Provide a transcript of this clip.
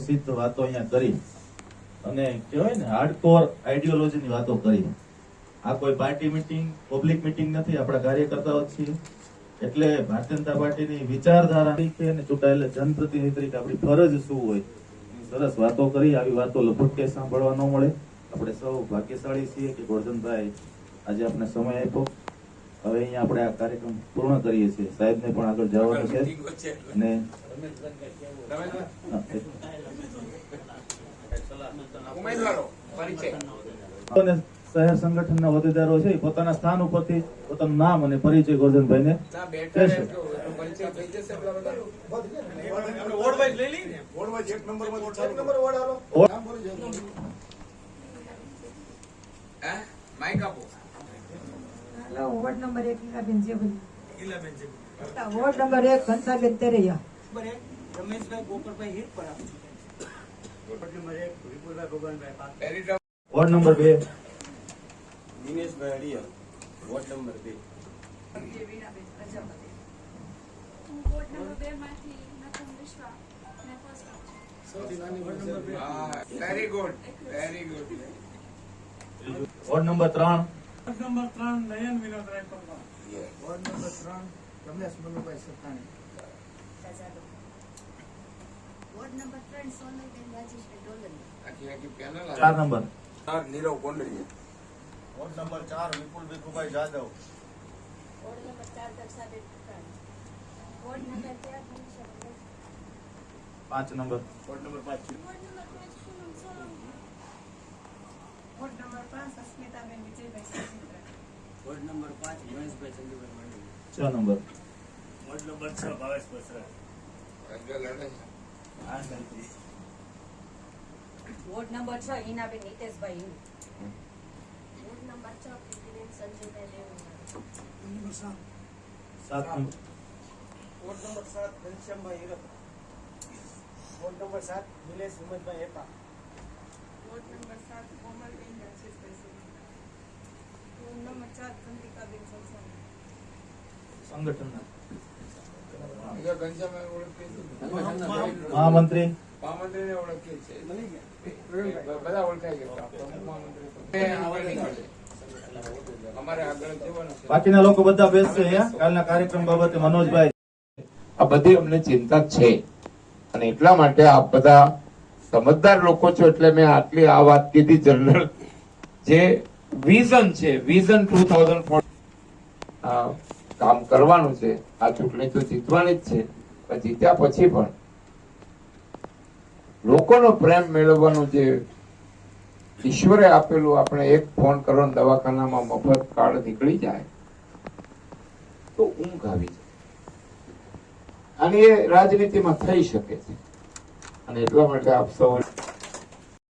સિદ્ધ વાતો અહીંયા કરી અને કહેવાય ને હાર્ડકોર આઈડિયોલોજીની વાતો કરી. આ કોઈ પાર્ટી મીટિંગ, પબ્લિક મીટિંગ નથી, આપણા કાર્યકર્તાઓ છીએ. એટલે ભારતીય જનતા પાર્ટીની વિચારધારા તરીકે અને ચૂંટાયેલા જનપ્રતિનિધિ તરીકે આપણી ફરજ શું હોય સરસ વાતો કરી. આવી વાતો લગભગ કે સાંભળવા ન મળે. આપણે સૌ ભાગ્યશાળી છીએ કે ગોરધનભાઈ આજે આપણે સમય આપ્યો. હવે અહીંયા આપણે આ કાર્યક્રમ પૂર્ણ કરીએ છીએ. સાહેબને પણ આગળ જવાનું છે અને શહેર સંગઠનના હોદ્દેદારો છે પોતાના સ્થાન ઉપરથી પોતાનું નામ અને પરિચય ગોરધનભાઈને કહેશે. Ward number 1 Ilaben Jebli. Ward number 1 Ghansaben Teraiya. Rameshbhai Gopalbhai Hirpara. Ward number 1 Vipulbhai Bhagwanbhai. Ward number 2 Dineshbhai Hariya. Ward number 2 ward number 2 માંથી નથન વિશ્વા ને first. Very good, very good. Ward number 3 ward number 3 Nayan Vinod Raiparva. Ward number 3 Ramesh Manubhai Sattani. Ward number 3 Sonalben Rajeshbhai Dolari. આખી panel 4 number Nirav Kondaliya. Ward number 4 Vipul Bhikhubhai Jadav. Ward number 4 Dakshaben Kukani. Ward number 13 Manisha Bhagat. 5 number ward number 5 ward number 5 Poonam Solanki. Ward number 5 Asmitaben Vijaybhai Sachitra. Ward number 5 Maheshbhai Chandubhai Mandvi. 6 number ward number 6 Bhavesh Basra. Ward number 6 Hinaben Niteshbhai Hind. Ward number 6 Pritiben Sanjaybhai Levna. 7 number ward number 7 Ghanshyambhai Hirpara. Ward number 7 Nilesh Himmatbhai Epa. Ward number 7 Komalben Rajeshbhai Surendra. Ward number 4 Chandrikaben સંસારી. સંગઠનના ઘનશ્યામભાઈ ઓળખે છે. મહામંત્રી મહામંત્રીને ઓળખે છે. બધા ઓળખાય ગયા. અમારે આગળ જવાનું છે. બાકીના લોકો બધા બેસશે અહીંયા કાલના કાર્યક્રમ બાબતે. મનોજભાઈ આ બધી અમને ચિંતા છે અને એટલા માટે આપ બધા સમજદાર લોકો છો એટલે મેં આટલી આ વાત કીધી. જનરલ જે વિઝન છે, વિઝન 2040 કામ કરવાનું છે. આ ચૂંટણી તો જીતવાની જ છે, પણ જીત્યા પછી પણ લોકોનો પ્રેમ મેળવવાનું જે ઈશ્વરે આપેલું, આપણે એક ફોન કરો દવાખાનામાં મફત કાર્ડ નીકળી જાય તો ઊંઘ આવી જાય. અને એ રાજનીતિમાં થઈ શકે છે અને એટલા માટે આપ સૌ